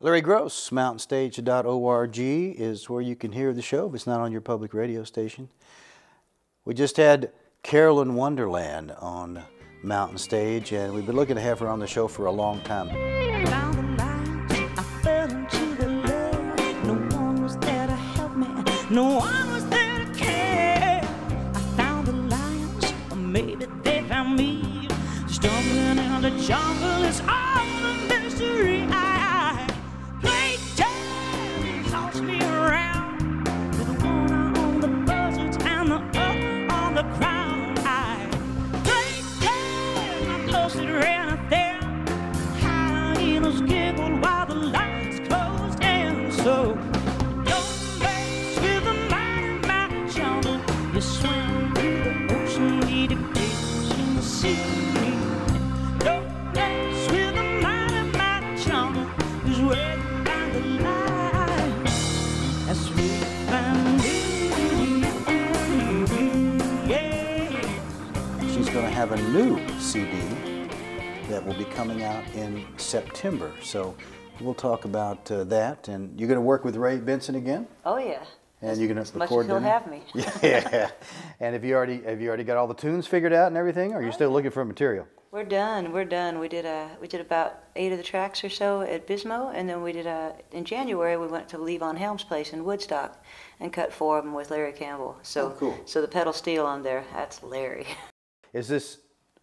Larry Gross, mountainstage.org is where you can hear the show if it's not on your public radio station. We just had Carolyn Wonderland on Mountain Stage, and we've been looking to have her on the show for a long time. Down the lines, I fell into the love. No one was there to help me. No one was there to care. I found the lions, or maybe they found me. Stumbling in the jungle is all the mystery. I played dead, tossed me around. With one eye on the buzzards and the other on the ground. I played dead, my close it ran up there. Hyenas giggled while the lights closed in. So don't mess with the mighty mountain jungle. You swim through the ocean, need a place in the sea. Have a new CD that will be coming out in September, so we'll talk about that. And you're going to work with Ray Benson again? Oh yeah. And you're going to record them? He'll have me. Yeah. And have you already got all the tunes figured out and everything, or are you still looking for material? We're done. We're done. We did about 8 of the tracks or so at Bismo, and then we did in January we went to Lee Von Helm's place in Woodstock and cut 4 of them with Larry Campbell. So cool. So the pedal steel on there, that's Larry. Is this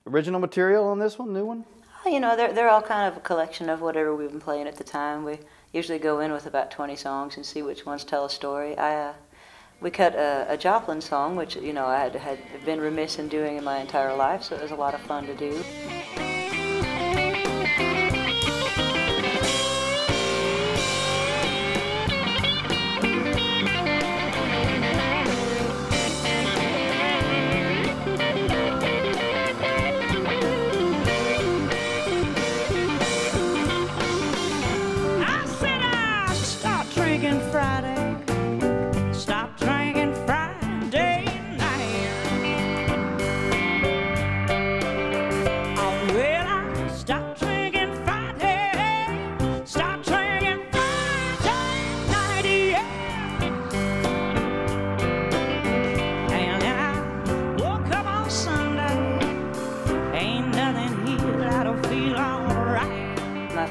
original material on this one, new one? You know, they're all kind of a collection of whatever we've been playing at the time. We usually go in with about 20 songs and see which ones tell a story. We cut a Joplin song, which, you know, I had been remiss in doing in my entire life, so it was a lot of fun to do.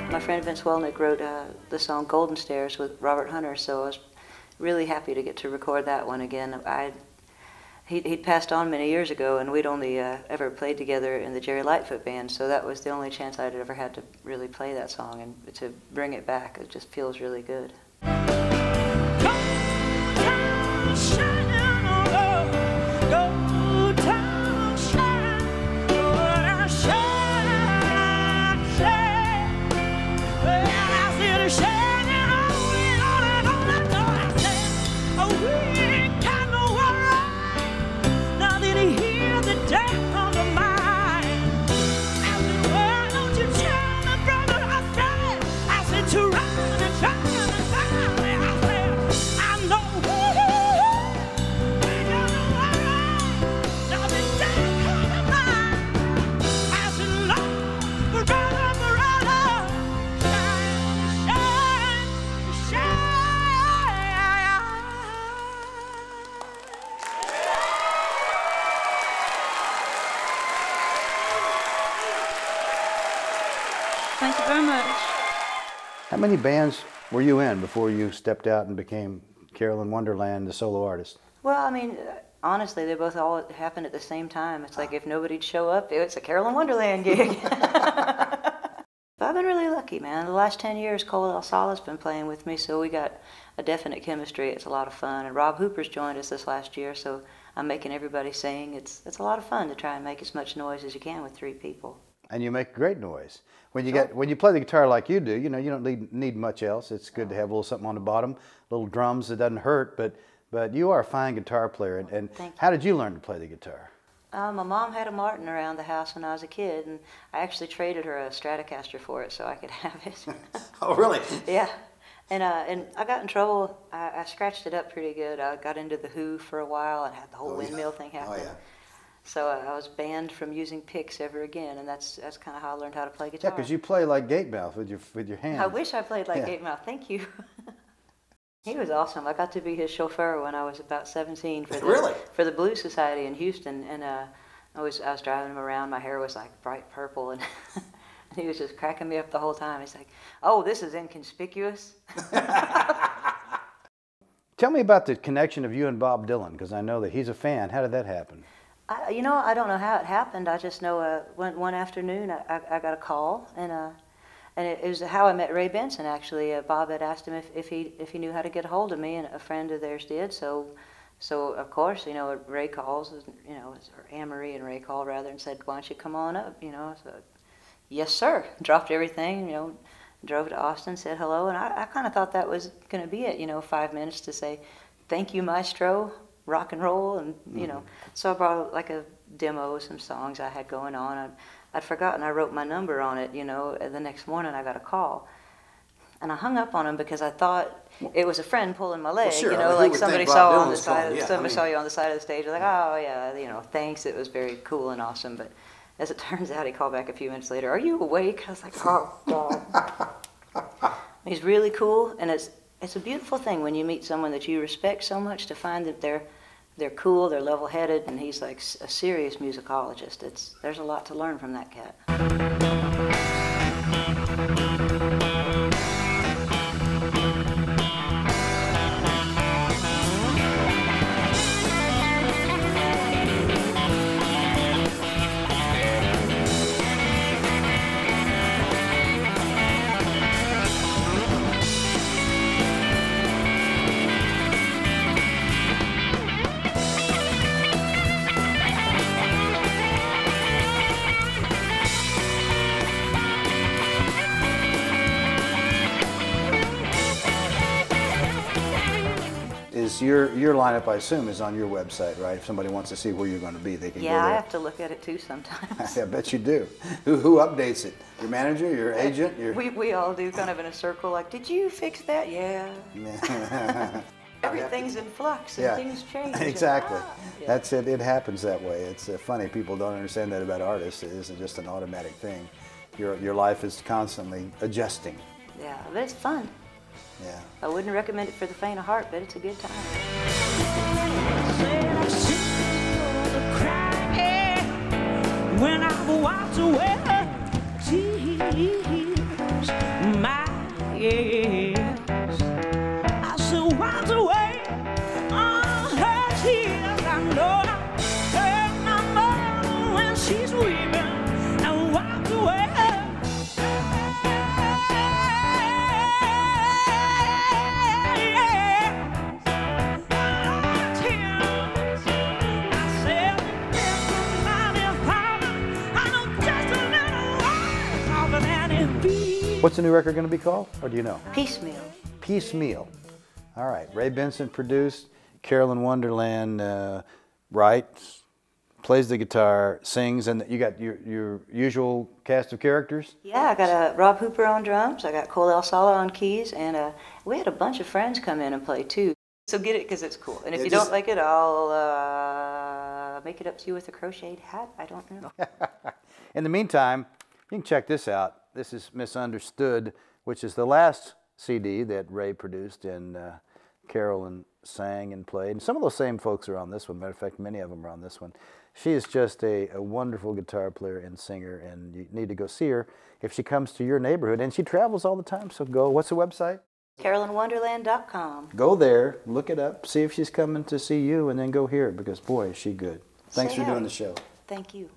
My friend Vince Welnick wrote the song Golden Stairs with Robert Hunter, so I was really happy to get to record that one again. He'd passed on many years ago, and we'd only ever played together in the Jerry Lightfoot band, so that was the only chance I'd ever had to really play that song, and to bring it back, it just feels really good. Thank you very much. How many bands were you in before you stepped out and became Carolyn Wonderland, the solo artist? Well, I mean, honestly, they both all happened at the same time. It's like if nobody'd show up, it's a Carolyn Wonderland gig. But I've been really lucky, man. The last 10 years, Cole Alsala's been playing with me, so we got a definite chemistry. It's a lot of fun. And Rob Hooper's joined us this last year, so I'm making everybody sing. It's a lot of fun to try and make as much noise as you can with 3 people. And you make great noise. When you play the guitar like you do, you know, you don't need much else. It's good to have a little something on the bottom, little drums that doesn't hurt, but you are a fine guitar player. And how did you learn to play the guitar? My mom had a Martin around the house when I was a kid, and I actually traded her a Stratocaster for it so I could have it. Oh, really? Yeah. And I got in trouble. I scratched it up pretty good. I got into the Who for a while and had the whole windmill thing happen. Oh, yeah. So I was banned from using picks ever again, and that's kind of how I learned how to play Yeah, guitar. because you play like Gatemouth with your hands. I wish I played like Yeah. Gatemouth. Thank you. He was awesome. I got to be his chauffeur when I was about 17 for the Blues Society in Houston, and I was driving him around. My hair was like bright purple, and he was just cracking me up the whole time. He's like, "Oh, this is inconspicuous." Tell me about the connection of you and Bob Dylan, because I know that he's a fan. How did that happen? You know, I don't know how it happened. I just know one afternoon I got a call, and it was how I met Ray Benson, actually. Bob had asked him if he knew how to get a hold of me, and a friend of theirs did. So of course, you know, Ray calls, you know, or Anne-Marie and Ray called rather, and said, "Why don't you come on up?" You know, so yes, sir. Dropped everything, you know, drove to Austin, said hello, and I kind of thought that was going to be it, you know, 5 minutes to say, "Thank you, maestro, rock and roll," and, you know. So I brought like a demo of some songs I had going on. I'd forgotten I wrote my number on it, you know. The next morning I got a call. And I hung up on him because I thought it was a friend pulling my leg, sure. you I know, mean, like who would somebody think saw Bob on the Dylan's side, calling? Yeah, somebody saw you on the side of the stage, like, "Oh yeah, you know, thanks, it was very cool and awesome." But as it turns out, he called back a few minutes later. "Are you awake?" I was like, "Oh God." He's really cool, and it's a beautiful thing when you meet someone that you respect so much to find that they're cool, they're level-headed, and he's like a serious musicologist. There's a lot to learn from that cat. Your lineup, I assume, is on your website, right? If somebody wants to see where you're going to be, they can go there. Yeah, I have to look at it too sometimes. I bet you do. Who updates it? Your manager, your agent? We all do, kind of in a circle, like, "Did you fix that?" "Yeah." Everything's in flux and things change. Exactly. Yeah. That's it. It happens that way. It's funny. People don't understand that about artists. It isn't just an automatic thing. Your life is constantly adjusting. Yeah, but it's fun. Yeah. I wouldn't recommend it for the faint of heart, but it's a good time. When I've walked away, tears, my ears. I still walked away on her tears. I know I heard my mother when she's weeping and walked away. What's the new record going to be called, or do you know? Piecemeal. Piecemeal. All right. Ray Benson produced. Carolyn Wonderland writes, plays the guitar, sings, and you got your usual cast of characters? Yeah, I got Rob Hooper on drums. I got Cole El Sala on keys, and we had a bunch of friends come in and play too. So get it because it's cool. And if you don't like it, I'll make it up to you with a crocheted hat. I don't know. In the meantime, you can check this out. This is Misunderstood, which is the last CD that Ray produced and Carolyn sang and played. And some of those same folks are on this one. Matter of fact, many of them are on this one. She is just a wonderful guitar player and singer, and you need to go see her if she comes to your neighborhood. And she travels all the time, so go. What's the website? CarolynWonderland.com. Go there, look it up, see if she's coming to see you, and then go hear it, because boy, is she good. Thanks for doing the show. Thank you.